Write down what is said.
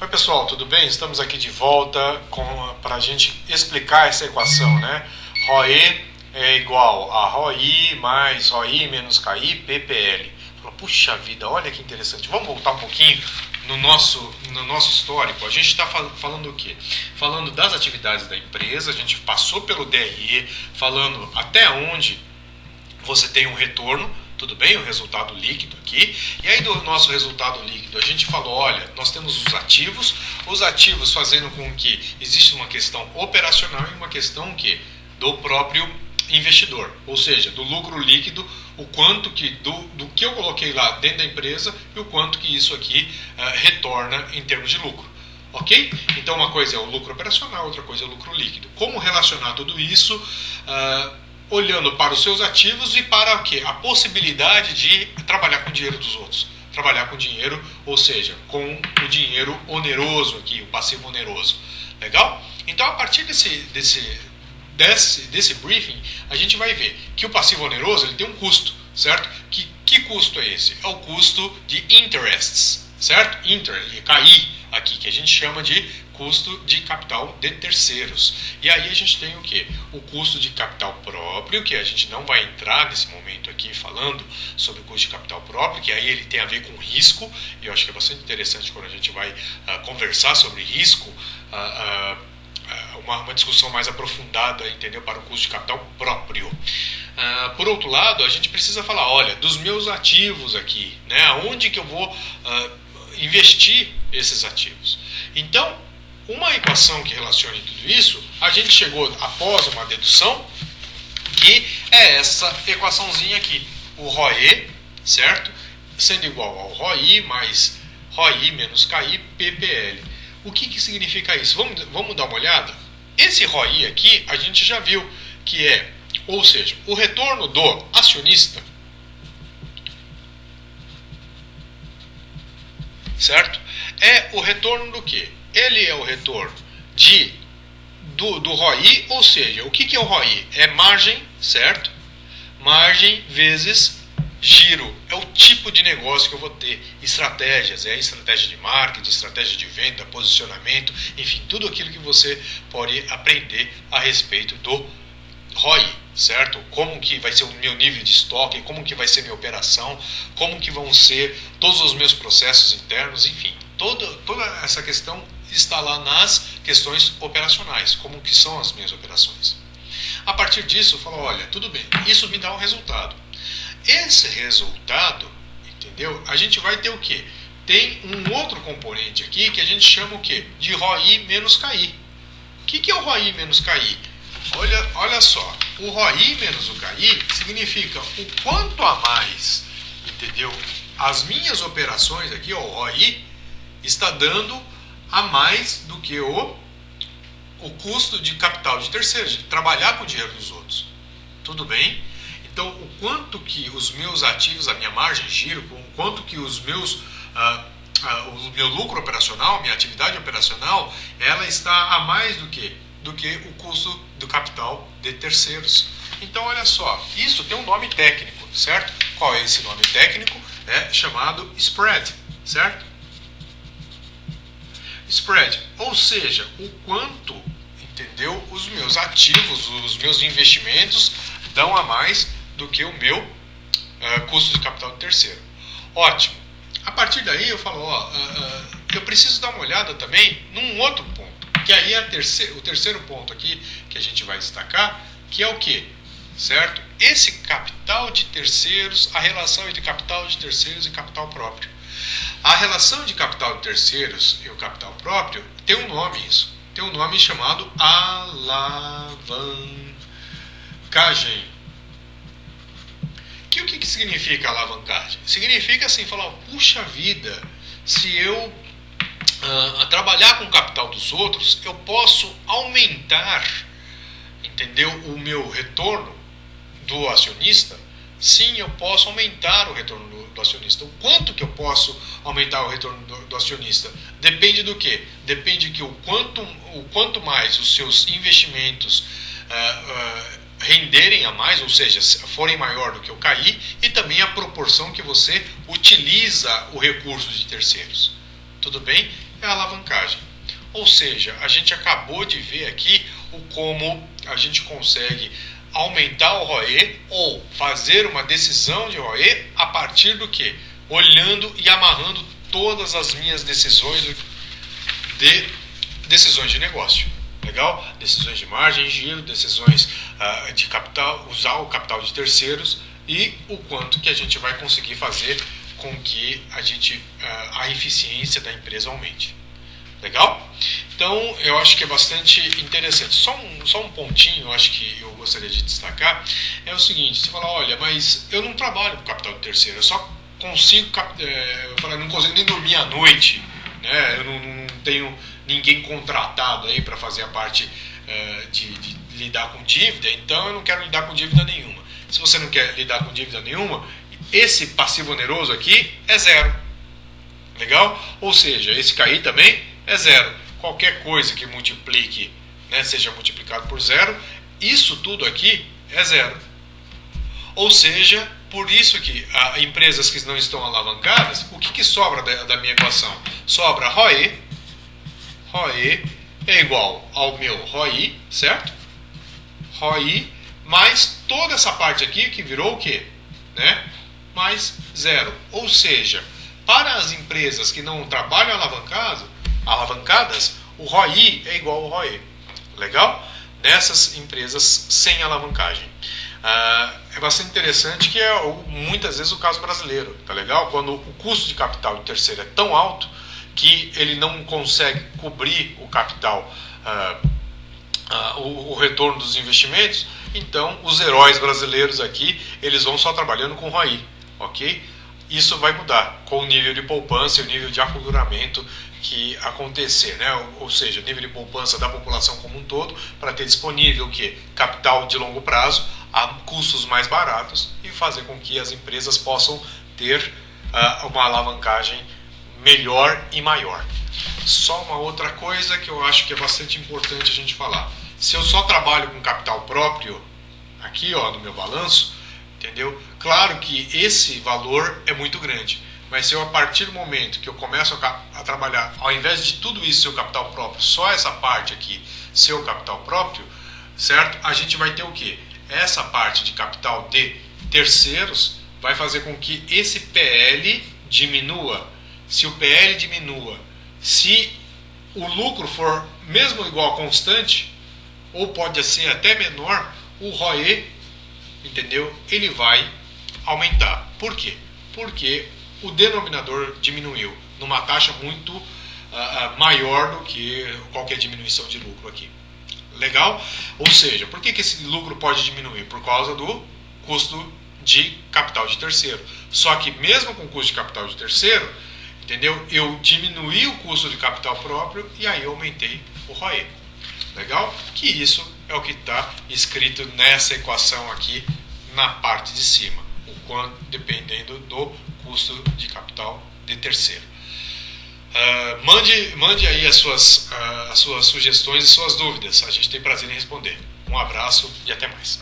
Oi pessoal, tudo bem? Estamos aqui de volta para a gente explicar essa equação, né? ROE é igual a ROI mais ROI menos KI PPL. Puxa vida, olha que interessante. Vamos voltar um pouquinho no nosso histórico. A gente está falando o quê? Falando das atividades da empresa, a gente passou pelo DRE, falando até onde você tem um retorno. Tudo bem, o resultado líquido aqui. E aí do nosso resultado líquido, a gente falou, olha, nós temos os ativos fazendo com que exista uma questão operacional e uma questão que do próprio investidor, ou seja, do lucro líquido, o quanto que do que eu coloquei lá dentro da empresa e o quanto que isso aqui retorna em termos de lucro. Ok? Então uma coisa é o lucro operacional, outra coisa é o lucro líquido. Como relacionar tudo isso olhando para os seus ativos e para o quê? A possibilidade de trabalhar com o dinheiro dos outros. Trabalhar com dinheiro, ou seja, com o dinheiro oneroso aqui, o passivo oneroso. Legal? Então, a partir desse briefing, a gente vai ver que o passivo oneroso ele tem um custo, certo? Que custo é esse? É o custo de interests, certo? KI aqui, que a gente chama de custo de capital de terceiros. E aí a gente tem o que? O custo de capital próprio, que a gente não vai entrar nesse momento aqui falando sobre o custo de capital próprio, que aí ele tem a ver com risco, e eu acho que é bastante interessante quando a gente vai conversar sobre risco, uma discussão mais aprofundada, entendeu? Para o custo de capital próprio. Por outro lado, a gente precisa falar, olha, dos meus ativos aqui, né? Onde que eu vou investir esses ativos? Então, uma equação que relacione tudo isso, a gente chegou após uma dedução, que é essa equaçãozinha aqui, o ROE, certo? Sendo igual ao ROI mais ROI menos KI PPL. O que significa isso? Vamos dar uma olhada? Esse ROI aqui, a gente já viu que é, ou seja, o retorno do acionista, certo? É o retorno do quê? Ele é o retorno do ROI, ou seja, o que é o ROI? É margem, certo? Margem vezes giro. É o tipo de negócio que eu vou ter. Estratégias, é estratégia de marketing, estratégia de venda, posicionamento, enfim, tudo aquilo que você pode aprender a respeito do ROI, certo? Como que vai ser o meu nível de estoque, como que vai ser minha operação, como que vão ser todos os meus processos internos, enfim. Toda essa questão está lá nas questões operacionais, como que são as minhas operações. A partir disso, eu falo, olha, tudo bem, isso me dá um resultado. Esse resultado, entendeu? A gente vai ter o quê? Tem um outro componente aqui que a gente chama o quê? De ROI menos KI. O que é o ROI menos KI? Olha só, o ROI menos o KI significa o quanto a mais, entendeu? As minhas operações aqui, ó, o ROI, está dando a mais do que o custo de capital de terceiros, de trabalhar com o dinheiro dos outros. Tudo bem? Então, o quanto que os meus ativos, a minha margem de giro, o quanto que o meu lucro operacional, minha atividade operacional, ela está a mais do que o custo do capital de terceiros. Então, olha só, isso tem um nome técnico, certo? Qual é esse nome técnico? É chamado spread, certo? Spread, ou seja, o quanto, entendeu, os meus ativos, os meus investimentos dão a mais do que o meu custo de capital de terceiro. Ótimo. A partir daí eu falo, eu preciso dar uma olhada também num outro ponto, que aí é o terceiro ponto aqui que a gente vai destacar, que é o quê? Certo? Esse capital de terceiros, a relação entre capital de terceiros e capital próprio. A relação de capital de terceiros e o capital próprio tem um nome isso. Tem um nome chamado alavancagem. O que significa alavancagem? Significa assim, falar, puxa vida, se eu trabalhar com o capital dos outros, eu posso aumentar, entendeu, o meu retorno do acionista. Sim, eu posso aumentar o retorno do acionista. O quanto que eu posso aumentar o retorno do acionista? Depende do quê? Depende que o quanto mais os seus investimentos renderem a mais, ou seja, forem maior do que o KI, e também a proporção que você utiliza o recurso de terceiros. Tudo bem? é a alavancagem. Ou seja, a gente acabou de ver aqui o como a gente consegue aumentar o ROE ou fazer uma decisão de ROE a partir do que? Olhando e amarrando todas as minhas decisões de negócio. Legal? Decisões de margem, giro, decisões de capital, usar o capital de terceiros e o quanto que a gente vai conseguir fazer com que a eficiência da empresa aumente. Legal? Então, eu acho que é bastante interessante. Só um pontinho, eu acho que eu gostaria de destacar, é o seguinte, você fala, olha, mas eu não trabalho com capital de terceiro, eu só consigo, eu não consigo nem dormir à noite, né? Eu não tenho ninguém contratado aí para fazer a parte de lidar com dívida, então eu não quero lidar com dívida nenhuma. Se você não quer lidar com dívida nenhuma, esse passivo oneroso aqui é zero. Legal? Ou seja, esse CAI também é zero. Qualquer coisa que multiplique, né, seja multiplicado por zero, isso tudo aqui é zero. Ou seja, por isso que empresas que não estão alavancadas, o que sobra da minha equação? Sobra ROE é igual ao meu ROI, certo? ROI mais toda essa parte aqui que virou o quê? Né? Mais zero. Ou seja, para as empresas que não trabalham alavancadas, o ROI é igual ao ROE. Legal? Nessas empresas sem alavancagem. É bastante interessante que é muitas vezes o caso brasileiro. Tá legal? Quando o custo de capital de terceiro é tão alto que ele não consegue cobrir o capital, o retorno dos investimentos, então os heróis brasileiros aqui, eles vão só trabalhando com ROI, ok? Isso vai mudar com o nível de poupança e o nível de aculturamento que acontecer, né? Ou seja, nível de poupança da população como um todo, para ter disponível o quê? Capital de longo prazo a custos mais baratos e fazer com que as empresas possam ter uma alavancagem melhor e maior. Só uma outra coisa que eu acho que é bastante importante a gente falar. Se eu só trabalho com capital próprio, aqui ó, no meu balanço, entendeu? Claro que esse valor é muito grande, mas se eu a partir do momento que eu começo a trabalhar, ao invés de tudo isso ser o capital próprio, só essa parte aqui ser o capital próprio, certo? A gente vai ter o quê? Essa parte de capital de terceiros vai fazer com que esse PL diminua. Se o PL diminua, se o lucro for mesmo igual a constante, ou pode ser até menor, o ROE, entendeu? Ele vai aumentar. Por quê? Porque o denominador diminuiu numa taxa muito maior do que qualquer diminuição de lucro aqui. Legal? Ou seja, por que esse lucro pode diminuir? Por causa do custo de capital de terceiro. Só que mesmo com o custo de capital de terceiro, entendeu? Eu diminuí o custo de capital próprio e aí eu aumentei o ROE. Legal? Que isso é o que está escrito nessa equação aqui na parte de cima. O quanto dependendo do custo de capital de terceiro. Mande aí as suas sugestões e suas dúvidas. A gente tem prazer em responder. Um abraço e até mais.